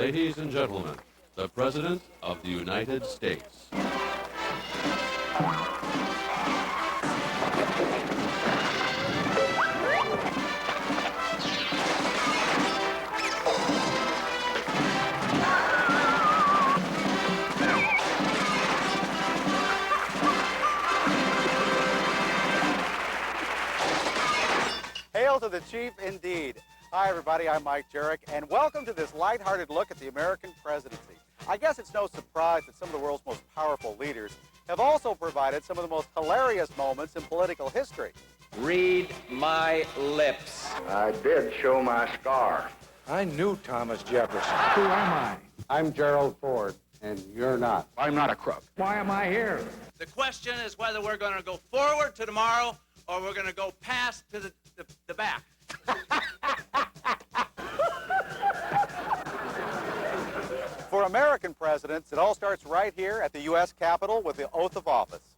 Ladies and gentlemen, the President of the United States. Hail to the chief indeed. Hi everybody, I'm Mike Jurek, and welcome to this lighthearted look at the American presidency. I guess it's no surprise that some of the world's most powerful leaders have also provided some of the most hilarious moments in political history. Read my lips. I did show my scar. I knew Thomas Jefferson. Who am I? I'm Gerald Ford, and you're not. I'm not a crook. Why am I here? The question is whether we're going to go forward to tomorrow or we're going to go past to the back. For American presidents, it all starts right here at the U.S. Capitol with the oath of office.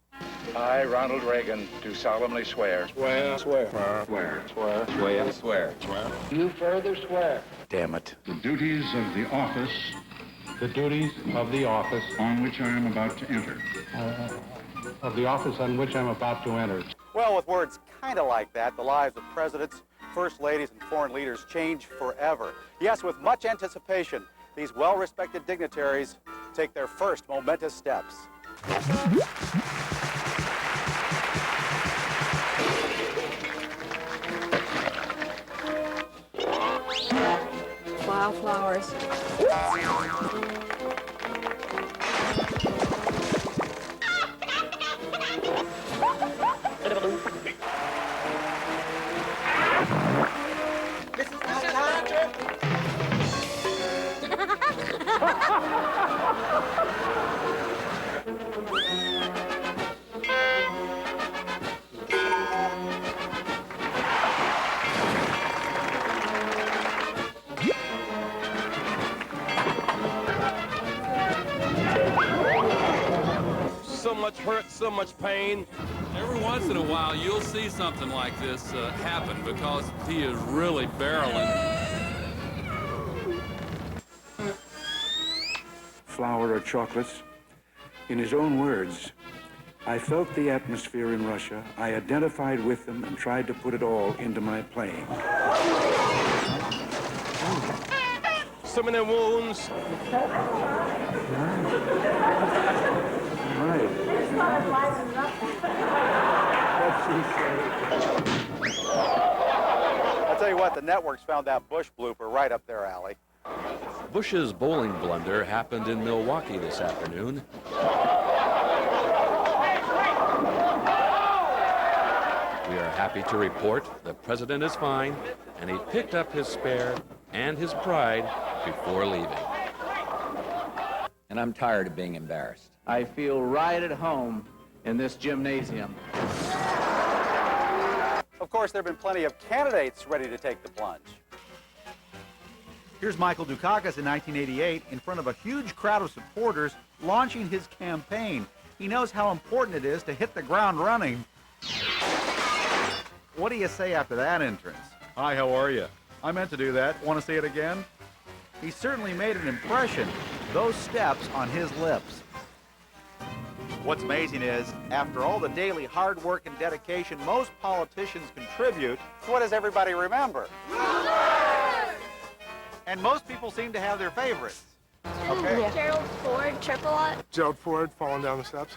I, Ronald Reagan, do solemnly swear. Swear. Swear. Swear. Swear. Swear. Swear. You further swear. Damn it. The duties of the office The duties of the office on which I am about to enter. on which I'm about to enter. Well, with words kind of like that, the lives of presidents, first ladies, and foreign leaders change forever. Yes, with much anticipation, these well-respected dignitaries take their first momentous steps. Wildflowers. So much hurt, so much pain. Every once in a while, you'll see something like this happen because he is really barreling. Flour or chocolates. In his own words, I felt the atmosphere in Russia. I identified with them and tried to put it all into my playing. So many wounds. Right. I'll tell you what, the networks found that Bush blooper right up their alley. Bush's bowling blunder happened in Milwaukee this afternoon. We are happy to report the president is fine, and he picked up his spare and his pride before leaving. And I'm tired of being embarrassed. I feel right at home in this gymnasium. Of course, there have been plenty of candidates ready to take the plunge. Here's Michael Dukakis in 1988 in front of a huge crowd of supporters launching his campaign. He knows how important it is to hit the ground running. What do you say after that entrance? Hi, how are you? I meant to do that. Want to see it again? He certainly made an impression. Those steps on his lips. What's amazing is, after all the daily hard work and dedication most politicians contribute, what does everybody remember? And most people seem to have their favorites. Okay. Yeah. Gerald Ford, triple lot. Gerald Ford falling down the steps.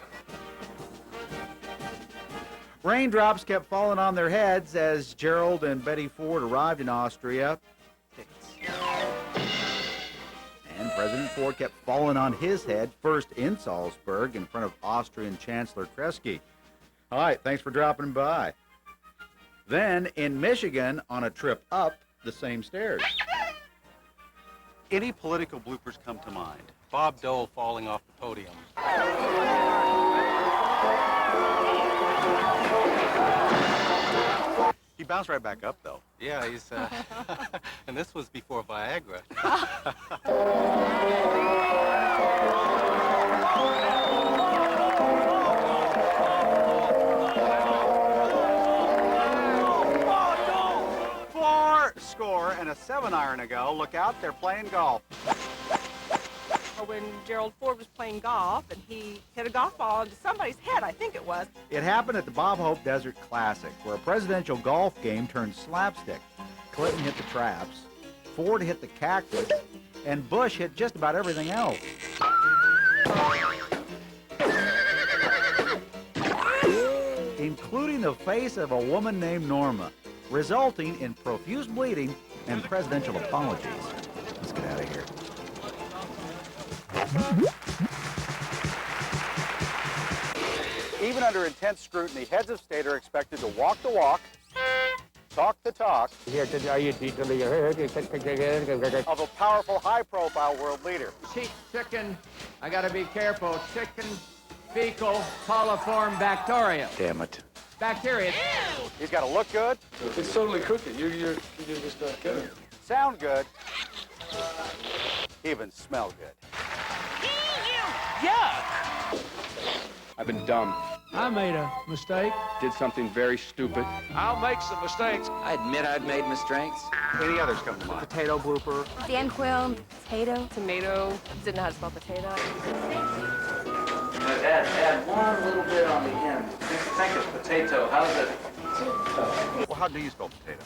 Raindrops kept falling on their heads as Gerald and Betty Ford arrived in Austria. And President Ford kept falling on his head, first in Salzburg in front of Austrian Chancellor Kreisky. All right, thanks for dropping by. Then in Michigan on a trip up the same stairs. Any political bloopers come to mind? Bob Dole falling off the podium. He bounced right back up, though. Yeah, he's, and this was before Viagra. Score and a 7-iron ago. Look out, they're playing golf. when Gerald Ford was playing golf and he hit a golf ball into somebody's head, I think it was. It happened at the Bob Hope Desert Classic, where a presidential golf game turned slapstick. Clinton hit the traps, Ford hit the cactus, and Bush hit just about everything else. Including the face of a woman named Norma, resulting in profuse bleeding and presidential apologies. Let's get out of here. Even under intense scrutiny, heads of state are expected to walk the walk, talk the talk of a powerful, high-profile world leader. Chicken, I gotta be careful, chicken fecal coliform bacteria. Damn it. Bacteria. He's got to look good. It's totally crooked. You just not kidding. Sound good. Even smell good. Yuck! I've been dumb. I made a mistake. Did something very stupid. I'll make some mistakes. I admit I've made mistakes. Any others come to mind? Potato blooper. Dan Quill, potato. Tomato. Didn't know how to spell potato. Add one little bit on the end. Think of potato. How's it? Well, how do you spell potato?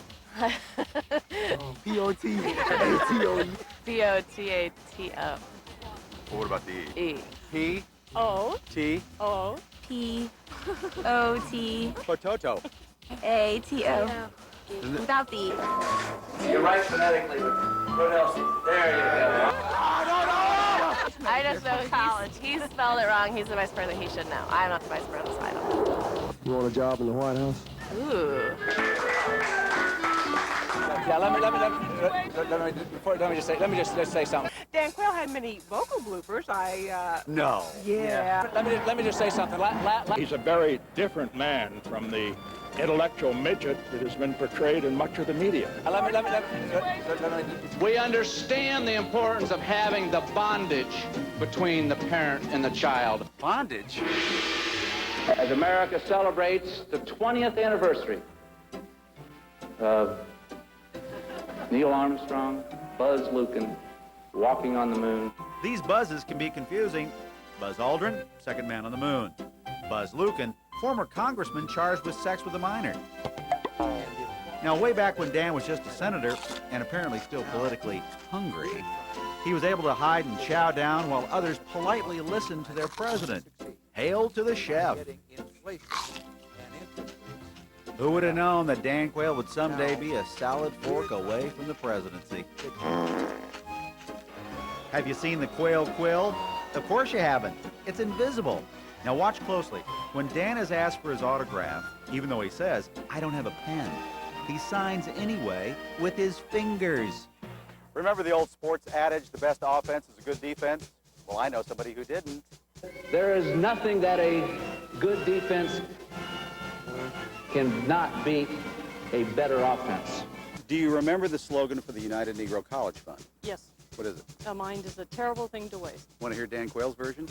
P-O-T-A-T-O-E. B-O-T-A-T-O. Well, what about the E? E. P, O. T, O. P O T potato. A T O. Without the E. You're right phonetically, but what else? There you go. I just know he spelled it wrong. He's the vice president. He should know. I'm not the vice president, so I don't know. You want a job in the White House? Ooh. Yeah, let me just say something. Dan Quayle had many vocal bloopers. No. Yeah. Let me just say something. He's a very different man from the intellectual midget that has been portrayed in much of the media. We understand the importance of having the bondage between the parent and the child. Bondage? As America celebrates the 20th anniversary of Neil Armstrong, Buzz Lukin, walking on the moon. These buzzes can be confusing. Buzz Aldrin, second man on the moon. Buzz Lukin, former congressman charged with sex with a minor. Now, way back when Dan was just a senator, and apparently still politically hungry, he was able to hide and chow down while others politely listened to their president. Hail to the chef. Who would have known that Dan Quayle would someday be a salad fork away from the presidency? Have you seen the Quayle quill? Of course you haven't. It's invisible. Now watch closely. When Dan is asked for his autograph, even though he says, "I don't have a pen," he signs anyway with his fingers. Remember the old sports adage, the best offense is a good defense? Well, I know somebody who didn't. There is nothing that a good defense cannot beat a better offense. Do you remember the slogan for the United Negro College Fund? Yes. What is it? A mind is a terrible thing to waste. Want to hear Dan Quayle's version?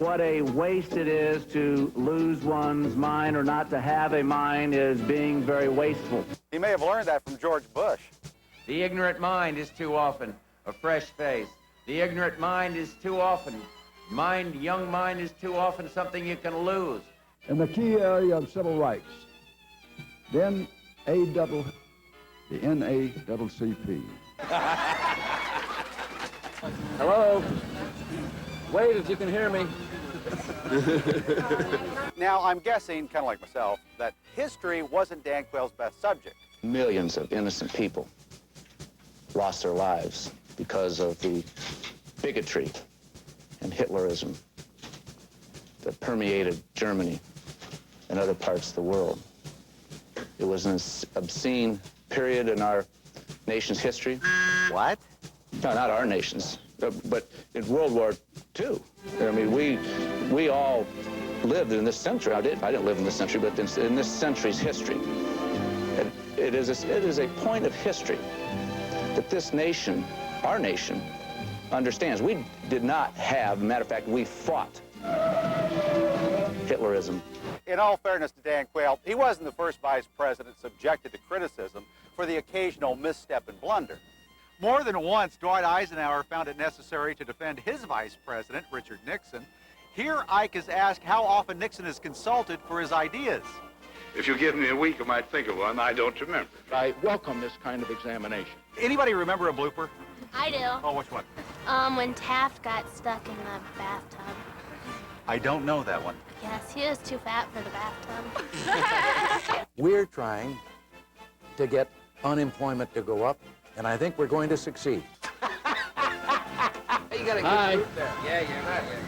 What a waste it is to lose one's mind or not to have a mind is being very wasteful. He may have learned that from George Bush. The ignorant mind is too often a fresh face. The ignorant mind is too often, young mind is too often something you can lose. In the key area of civil rights, the NAACP. Hello? Wait if you can hear me. Now, I'm guessing, kind of like myself, that history wasn't Dan Quayle's best subject. Millions of innocent people lost their lives because of the bigotry and Hitlerism that permeated Germany and other parts of the world. It was an obscene period in our nation's history. What? No, not our nation's, but in World War II. I mean, we all lived in this century. I didn't live in this century, but in this century's history. And it is a point of history that this nation, our nation, understands. We did not have, matter of fact, we fought Hitlerism. In all fairness to Dan Quayle, he wasn't the first vice president subjected to criticism for the occasional misstep and blunder. More than once, Dwight Eisenhower found it necessary to defend his vice president, Richard Nixon. Here, Ike is asked how often Nixon is consulted for his ideas. If you give me a week, I might think of one. I don't remember. I welcome this kind of examination. Anybody remember a blooper? I do. Oh, which one? When Taft got stuck in the bathtub. I don't know that one. Yes, he was too fat for the bathtub. We're trying to get unemployment to go up, and I think we're going to succeed. Hey, you got a good group there. Yeah, you're not here.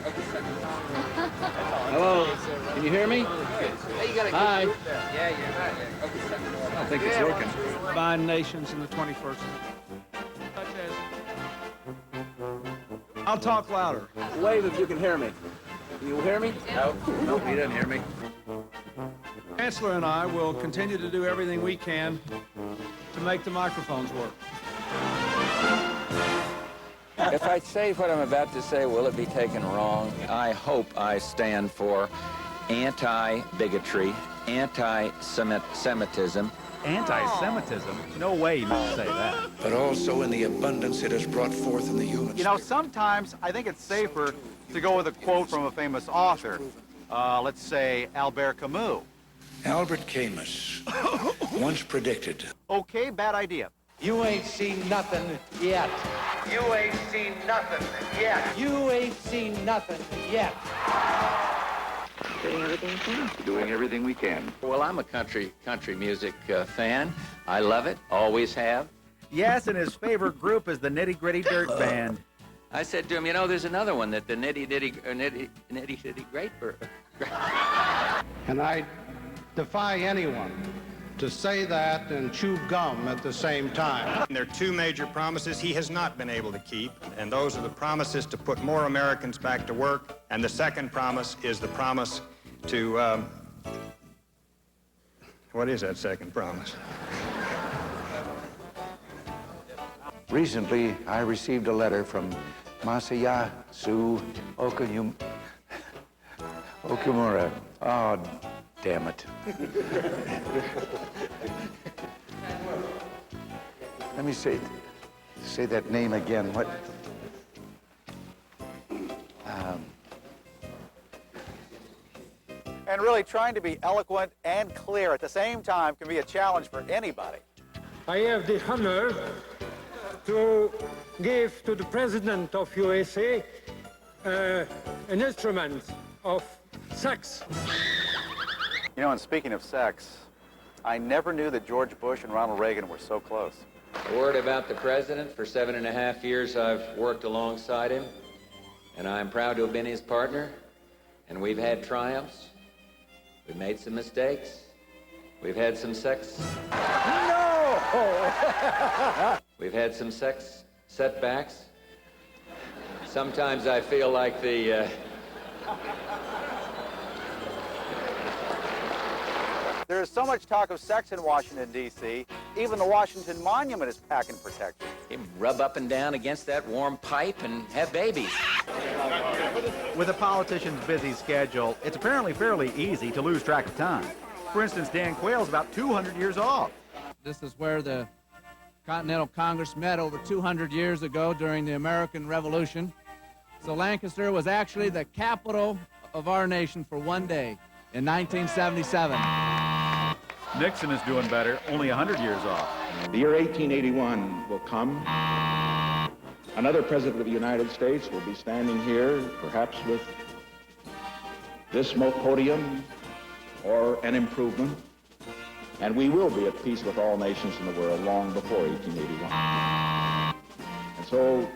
Hello, can you hear me? Hey, you got a good group there. Yeah, you're not here. I don't think it's working. Combined nations in the 21st. I'll talk louder. Wave if you can hear me. Can you hear me? No. No, he doesn't hear me. Chancellor and I will continue to do everything we can to make the microphones work. If I say what I'm about to say, will it be taken wrong? I hope I stand for anti-bigotry, anti-Semitism. Anti-Semitism? No way you would say that. But also in the abundance it has brought forth in the human You know, sometimes I think it's safer to go with a quote from a famous author. Let's say Albert Camus. Albert Camus once predicted. Okay, bad idea. You ain't seen nothing yet. You ain't seen nothing yet. You ain't seen nothing yet. Doing everything we can. Well, I'm a country music fan. I love it, always have. Yes, and his favorite group is the Nitty Gritty Dirt Band. I said to him, you know, there's another one that the Nitty Great. And I defy anyone to say that and chew gum at the same time. There are two major promises he has not been able to keep, and those are the promises to put more Americans back to work, and the second promise is the promise to, what is that second promise? Recently, I received a letter from Masayasu Okamura. Oh, damn it. Let me say that name again. What? And really trying to be eloquent and clear at the same time can be a challenge for anybody. I have the honor to give to the President of USA an instrument of sex. You know, and speaking of sex, I never knew that George Bush and Ronald Reagan were so close. A word about the president. For 7.5 years, I've worked alongside him, and I'm proud to have been his partner. And we've had triumphs. We've made some mistakes. We've had some sex. No! We've had some sex setbacks. Sometimes I feel like the... There is so much talk of sex in Washington, D.C., even the Washington Monument is packing protection. You rub up and down against that warm pipe and have babies. With a politician's busy schedule, it's apparently fairly easy to lose track of time. For instance, Dan Quayle's about 200 years off. This is where the Continental Congress met over 200 years ago during the American Revolution. So Lancaster was actually the capital of our nation for one day in 1977. Nixon is doing better, only 100 years off. The year 1881 will come. Another president of the United States will be standing here, perhaps with this podium or an improvement, and we will be at peace with all nations in the world long before 1881. And so,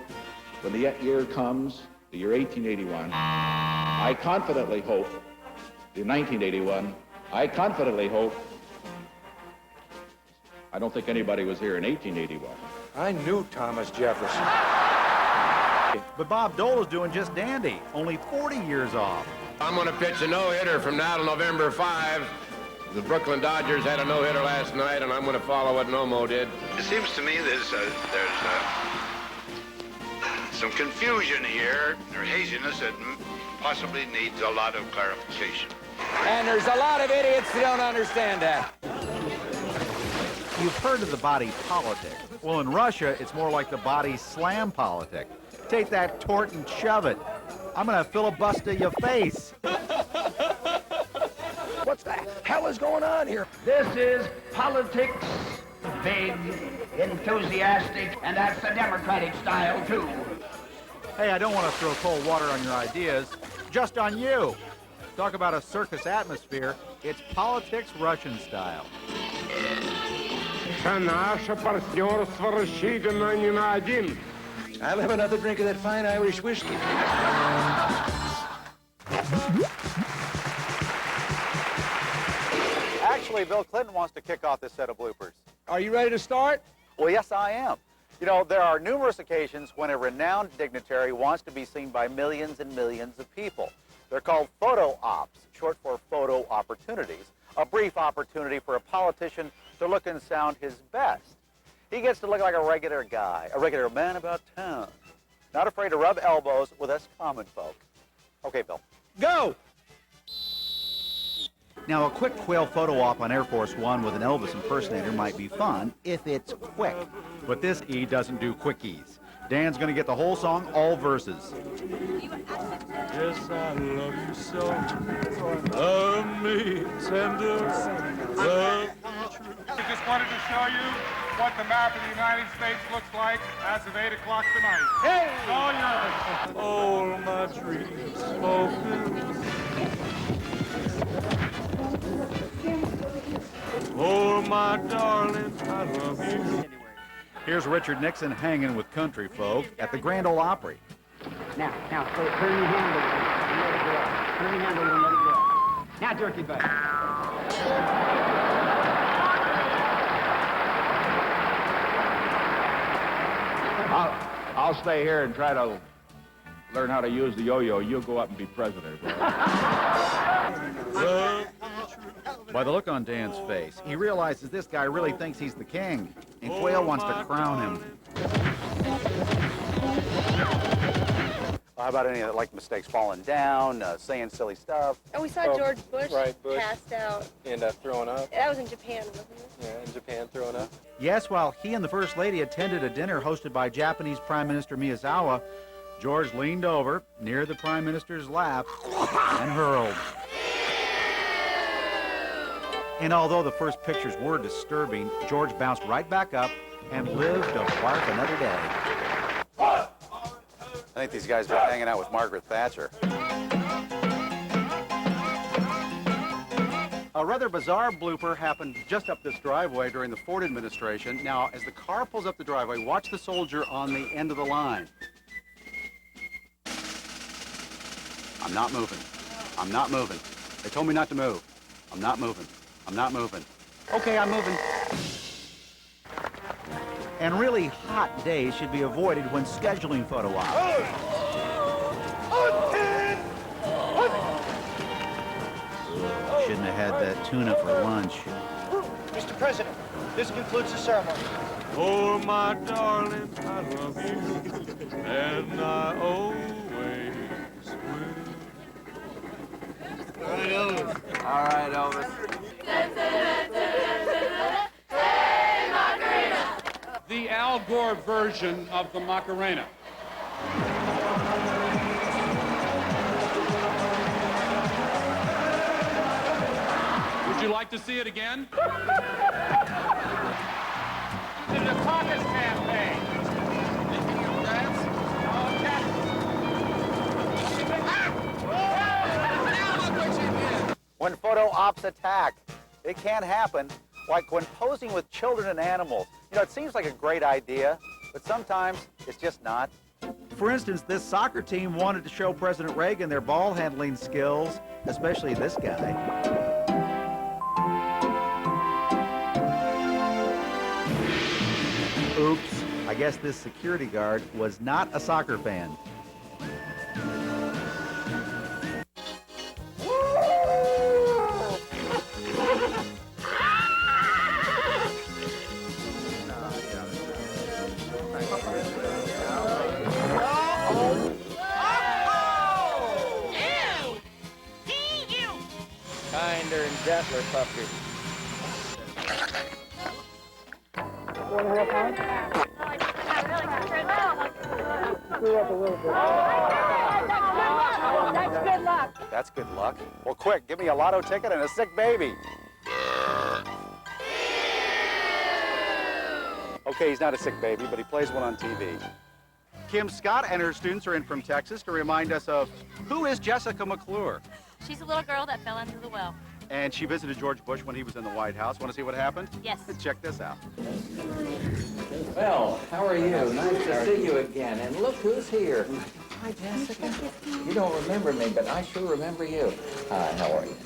when the year comes, the year 1881, I confidently hope, the 1981, I confidently hope, I don't think anybody was here in 1881. I knew Thomas Jefferson. But Bob Dole is doing just dandy, only 40 years off. I'm going to pitch a no-hitter from now to November 5. The Brooklyn Dodgers had a no-hitter last night, and I'm going to follow what Nomo did. It seems to me there's some confusion here, or haziness that possibly needs a lot of clarification. And there's a lot of idiots that don't understand that. You've heard of the body politic. Well, in Russia, it's more like the body slam politic. Take that tort and shove it. I'm gonna filibuster your face. What the hell is going on here? This is politics. Big, enthusiastic, and that's the Democratic style, too. Hey, I don't want to throw cold water on your ideas, just on you. Talk about a circus atmosphere. It's politics Russian style. I'll have another drink of that fine Irish whiskey. Actually, Bill Clinton wants to kick off this set of bloopers. Are you ready to start? Well, yes, I am. You know, there are numerous occasions when a renowned dignitary wants to be seen by millions and millions of people. They're called photo ops, short for photo opportunities, a brief opportunity for a politician to look and sound his best. He gets to look like a regular guy, a regular man about town, not afraid to rub elbows with us common folk. Okay, Bill. Go! Now, a quick quail photo op on Air Force One with an Elvis impersonator might be fun if it's quick. But this E doesn't do quickies. Dan's going to get the whole song, all verses. Yes, I love you so. Love me tender. Love We just wanted to show you what the map of the United States looks like as of 8 o'clock tonight. Hey! It's all yours. all my dreams fulfilled. Oh, my darling, I love you. Here's Richard Nixon hanging with country folk at the Grand Ole Opry. Now, so turn your hand over and let it go up. Turn your hand over and let it go up. Now jerk it back. I'll stay here and try to learn how to use the yo-yo. You'll go up and be president. By the look on Dan's face, he realizes this guy really thinks he's the king, and Quail wants to crown him. How about any of the, like, mistakes falling down, saying silly stuff? Oh, we saw George Bush, Bush passed out. And throwing up. That was in Japan, wasn't it? Yeah, in Japan, throwing up. Yes, while he and the First Lady attended a dinner hosted by Japanese Prime Minister Miyazawa, George leaned over near the Prime Minister's lap and hurled. And although the first pictures were disturbing, George bounced right back up and lived to barf another day. I think these guys have been hanging out with Margaret Thatcher. A rather bizarre blooper happened just up this driveway during the Ford administration. Now, as the car pulls up the driveway, watch the soldier on the end of the line. I'm not moving. I'm not moving. They told me not to move. I'm not moving. I'm not moving. Okay, I'm moving. And really hot days should be avoided when scheduling photo ops. Shouldn't have had that tuna for lunch. Mr. President, this concludes the ceremony. Oh, my darling, I love you, and I always will. All right, Elvis. All right, Elvis. The Al Gore version of the Macarena. Would you like to see it again? In the caucus campaign. When photo ops attack, it can happen, like when posing with children and animals. You know, it seems like a great idea, but sometimes it's just not. For instance, this soccer team wanted to show President Reagan their ball handling skills, especially this guy. Oops, I guess this security guard was not a soccer fan. Kinder and gentler puppy. That's good luck. That's good luck. Well, quick, give me a lotto ticket and a sick baby. Okay, he's not a sick baby, but he plays one on TV. Kim Scott and her students are in from Texas to remind us of who is Jessica McClure. She's a little girl that fell into the well. And she visited George Bush when he was in the White House. Want to see what happened? Yes. Check this out. Well, how are you? Nice to see you again. And look who's here. Hi, Jessica. You don't remember me, but I sure remember you. Hi, how are you?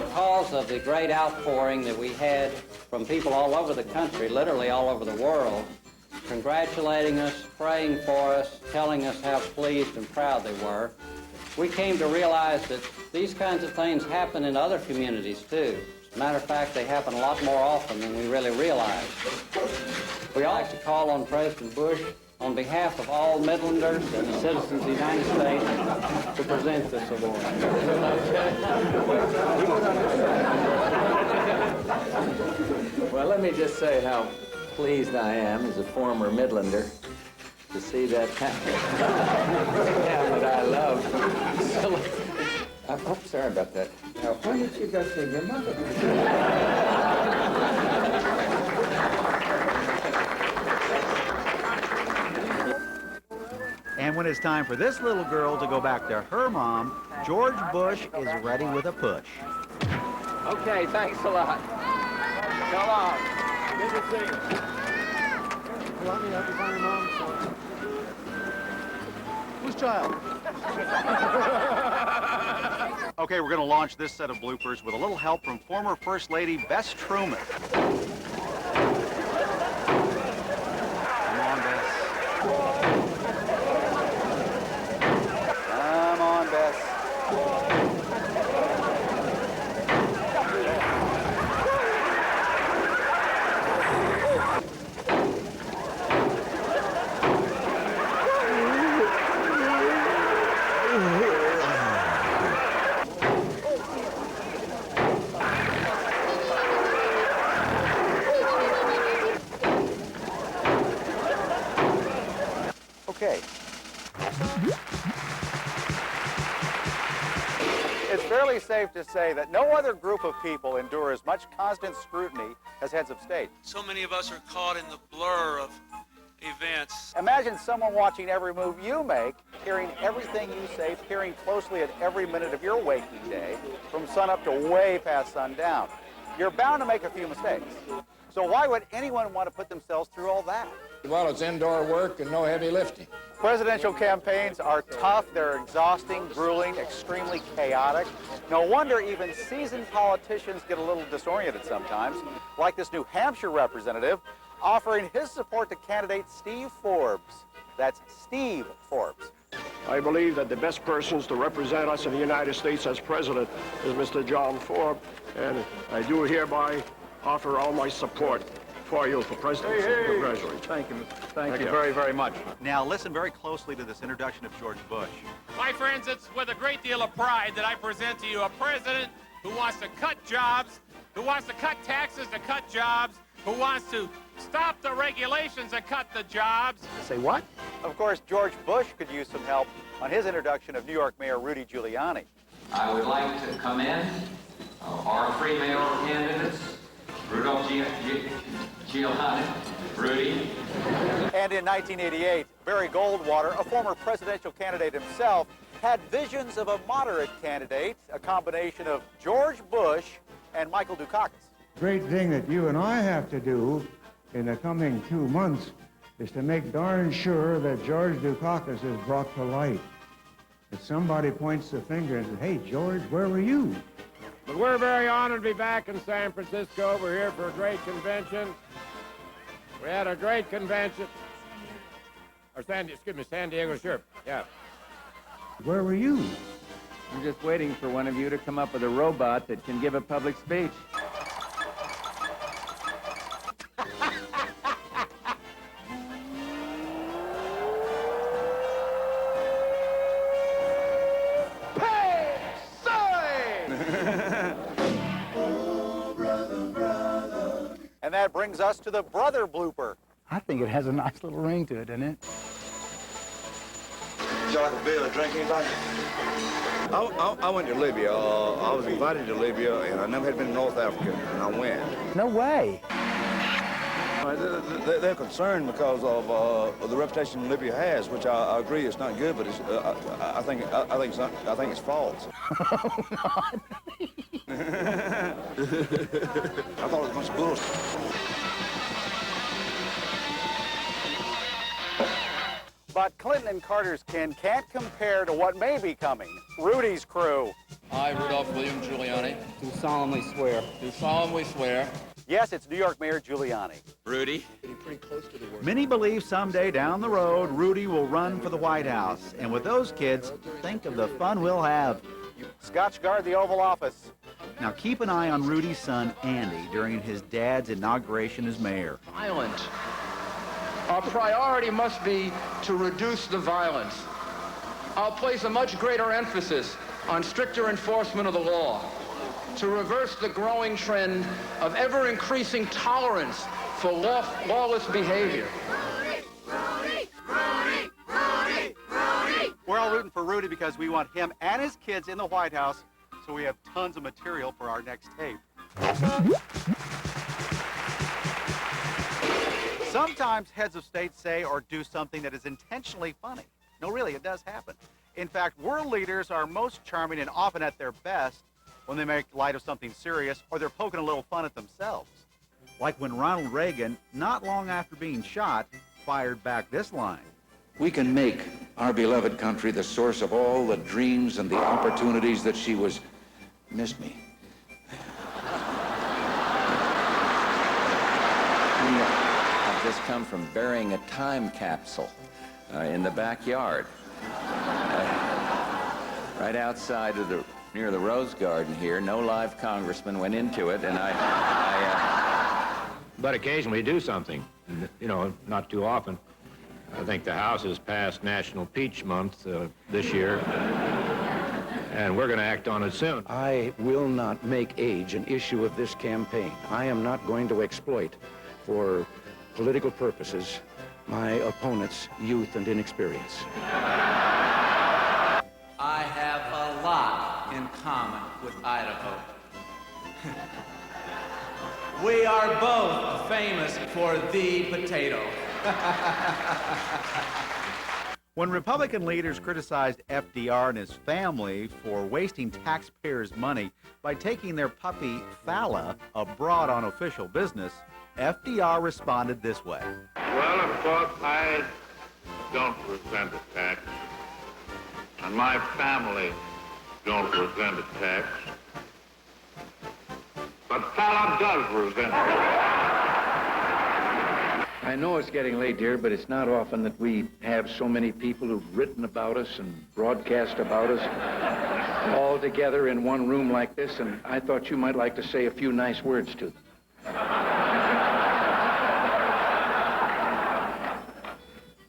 Because of the great outpouring that we had from people all over the country, literally all over the world, congratulating us, praying for us, telling us how pleased and proud they were, we came to realize that these kinds of things happen in other communities, too. As a matter of fact, they happen a lot more often than we really realize. We'd like to call on President Bush, on behalf of all Midlanders and the citizens of the United States, to present this award. Well, let me just say how pleased I am as a former Midlander to see that town that I love. Oh, sorry about that. Now, why did you go see your mother? And when it's time for this little girl to go back to her mom, George Bush is ready with a push. Okay, thanks a lot. So long. Good to see you. Let me help you find your mom. Whose child? Okay, we're going to launch this set of bloopers with a little help from former First Lady Bess Truman. Come on, Bess. Come on, Bess. Okay. It's fairly safe to say that no other group of people endure as much constant scrutiny as heads of state. So many of us are caught in the blur of events. Imagine someone watching every move you make, hearing everything you say, peering closely at every minute of your waking day, from sunup to way past sundown. You're bound to make a few mistakes. So why would anyone want to put themselves through all that? Well, it's indoor work and no heavy lifting. Presidential campaigns are tough, they're exhausting, grueling, extremely chaotic. No wonder even seasoned politicians get a little disoriented sometimes, like this New Hampshire representative offering his support to candidate Steve Forbes. That's Steve Forbes. I believe that the best persons to represent us in the United States as president is Mr. John Ford, and I do hereby offer all my support for you for presidency. Congratulations. Thank you. Thank you very, very much. Now listen very closely to this introduction of George Bush. My friends, it's with a great deal of pride that I present to you a president who wants to cut jobs, who wants to cut taxes to cut jobs, who wants to stop the regulations and cut the jobs. Say what? Of course, George Bush could use some help on his introduction of New York Mayor Rudy Giuliani. I would like to commend our three mayoral candidates, Rudolph Giuliani, Rudy. And in 1988, Barry Goldwater, a former presidential candidate himself, had visions of a moderate candidate, a combination of George Bush and Michael Dukakis. Great thing that you and I have to do in the coming 2 months is to make darn sure that George Dukakis is brought to light. That somebody points the finger and says, hey, George, where were you? But we're very honored to be back in San Francisco. We're here for a great convention. We had a great convention. Or San Diego, sure, yeah. Where were you? I'm just waiting for one of you to come up with a robot that can give a public speech. Oh, brother, brother. And that brings us to the brother blooper. I think it has a nice little ring to it, doesn't it? Would you like a beer or a drink, anybody? I went to Libya. I was invited to Libya, and I never had been to North Africa, and I went. No way. They're concerned because of the reputation Libya has, which I agree it's not good, but it's, I think it's false. Oh, God. I thought it was a bunch of bullshit. But Clinton and Carter's kin can't compare to what may be coming. Rudy's crew. I, Rudolph William Giuliani. Do solemnly swear. Do solemnly swear. Yes, it's New York Mayor Giuliani. Rudy. Many believe someday down the road, Rudy will run for the White House. And with those kids, think of the fun we'll have. Scotch guard the Oval Office. Now keep an eye on Rudy's son, Andy, during his dad's inauguration as mayor. Violent. Our priority must be to reduce the violence. I'll place a much greater emphasis on stricter enforcement of the law, to reverse the growing trend of ever-increasing tolerance for lawless behavior. We're all rooting for Rudy because we want him and his kids in the White House, so we have tons of material for our next tape. Sometimes heads of state say or do something that is intentionally funny. No, really, it does happen. In fact, world leaders are most charming and often at their best when they make light of something serious or they're poking a little fun at themselves. Like when Ronald Reagan, not long after being shot, fired back this line. We can make our beloved country the source of all the dreams and the opportunities that she was... Missed me. I've just come from burying a time capsule in the backyard. Right outside of near the Rose Garden here. No live congressman went into it, and But occasionally do something, you know, not too often. I think the House has passed National Peach Month this year, and we're going to act on it soon. I will not make age an issue of this campaign. I am not going to exploit, for political purposes, my opponent's youth and inexperience. I have a lot in common with Idaho. We are both famous for the potato. When Republican leaders criticized FDR and his family for wasting taxpayers' money by taking their puppy, Fala, abroad on official business, FDR responded this way. Well, of course, I don't resent a tax, and my family don't resent a tax, but Fala does resent it. I know it's getting late, dear, but it's not often that we have so many people who've written about us and broadcast about us all together in one room like this, and I thought you might like to say a few nice words to them.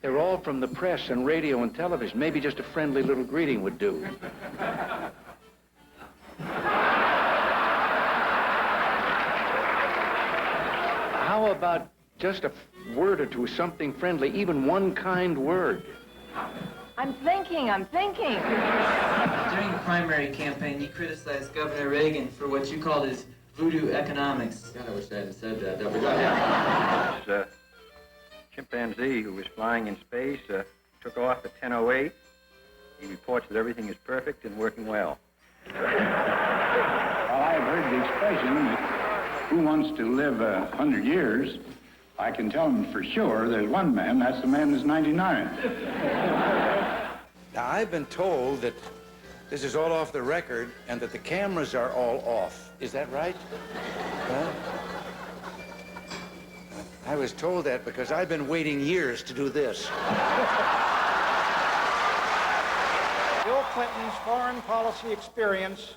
They're all from the press and radio and television. Maybe just a friendly little greeting would do. How about just a word or two, something friendly, even one kind word? I'm thinking. During the primary campaign, you criticized Governor Reagan for what you called his voodoo economics. God, I wish I hadn't said that. That was a chimpanzee who was flying in space, took off at 10:08. He reports that everything is perfect and working well. Well, I've heard the expression, who wants to live 100 years? I can tell him for sure there's one man, that's the man that's 99. Now, I've been told that this is all off the record and that the cameras are all off. Is that right? Huh? I was told that because I've been waiting years to do this. Bill Clinton's foreign policy experience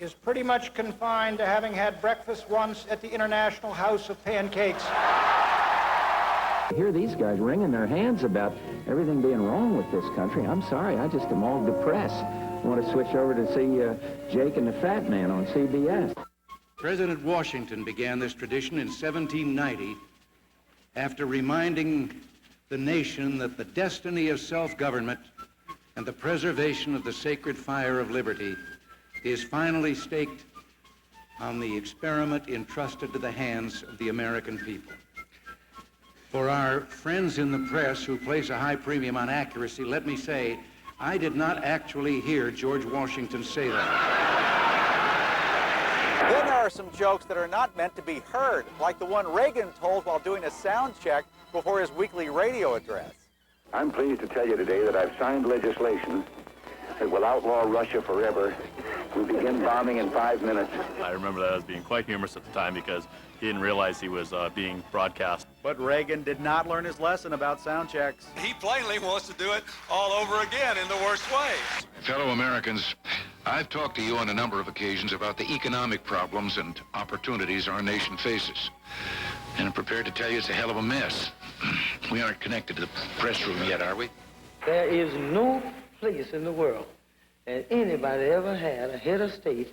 is pretty much confined to having had breakfast once at the International House of Pancakes. I hear these guys wringing their hands about everything being wrong with this country. I'm sorry, I just am all depressed. I want to switch over to see Jake and the Fat Man on CBS. President Washington began this tradition in 1790 after reminding the nation that the destiny of self-government and the preservation of the sacred fire of liberty is finally staked on the experiment entrusted to the hands of the American people. For our friends in the press who place a high premium on accuracy, let me say, I did not actually hear George Washington say that. Then there are some jokes that are not meant to be heard, like the one Reagan told while doing a sound check before his weekly radio address. I'm pleased to tell you today that I've signed legislation that will outlaw Russia forever. We begin bombing in 5 minutes. I remember that as being quite humorous at the time because he didn't realize he was being broadcast. But Reagan did not learn his lesson about sound checks. He plainly wants to do it all over again in the worst way. Fellow Americans, I've talked to you on a number of occasions about the economic problems and opportunities our nation faces. And I'm prepared to tell you it's a hell of a mess. We aren't connected to the press room yet, are we? There is no place in the world that anybody ever had a head of state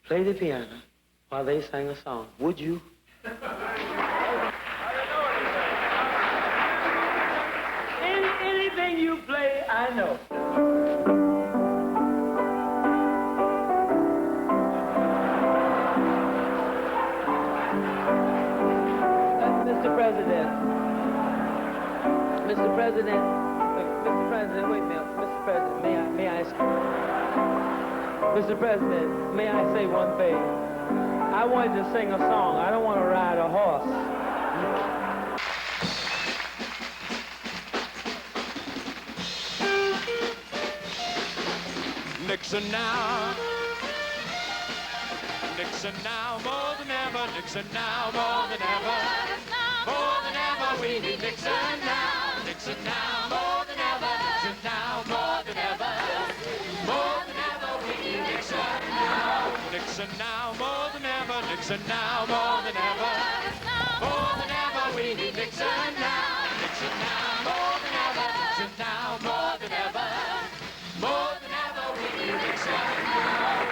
play the piano while they sang a song. Would you? Anything you play, I know. Mr. President, wait a minute. Mr. President, may I ask you? Mr. President, may I say one thing? I wanted to sing a song. I don't want to ride a horse. Nixon now. Nixon now more than ever. Nixon now more than ever. More than ever we need Nixon now. Nixon now more than ever. Nixon now more than ever. More than ever we need Nixon now. Nixon now more than ever. Nixon now more than ever. More than ever we need Nixon now. Nixon now more than ever. Nixon now more than ever. More than ever we need Nixon now.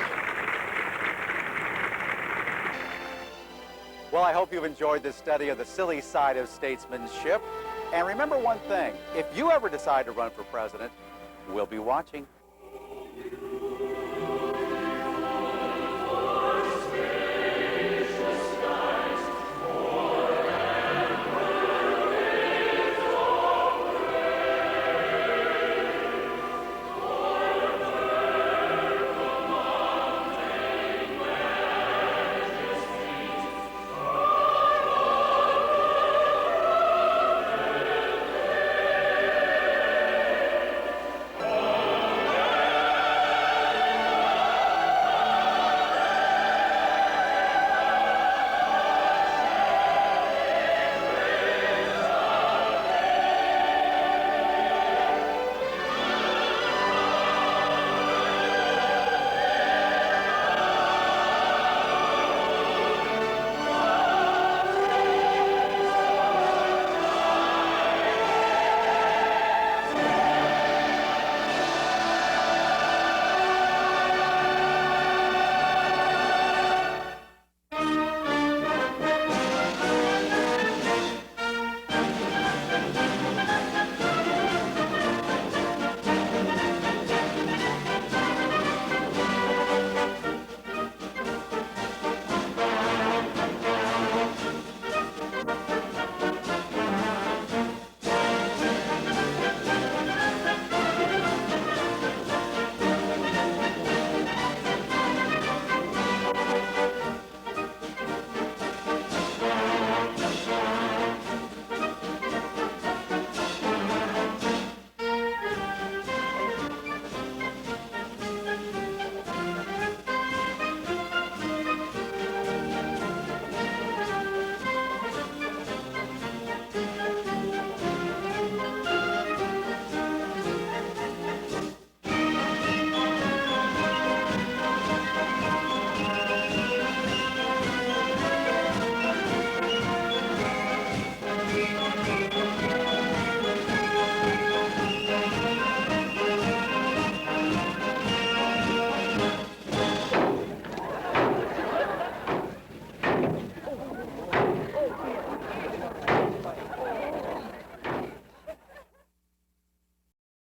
Well, I hope you've enjoyed this study of the silly side of statesmanship. And remember one thing, if you ever decide to run for president, we'll be watching.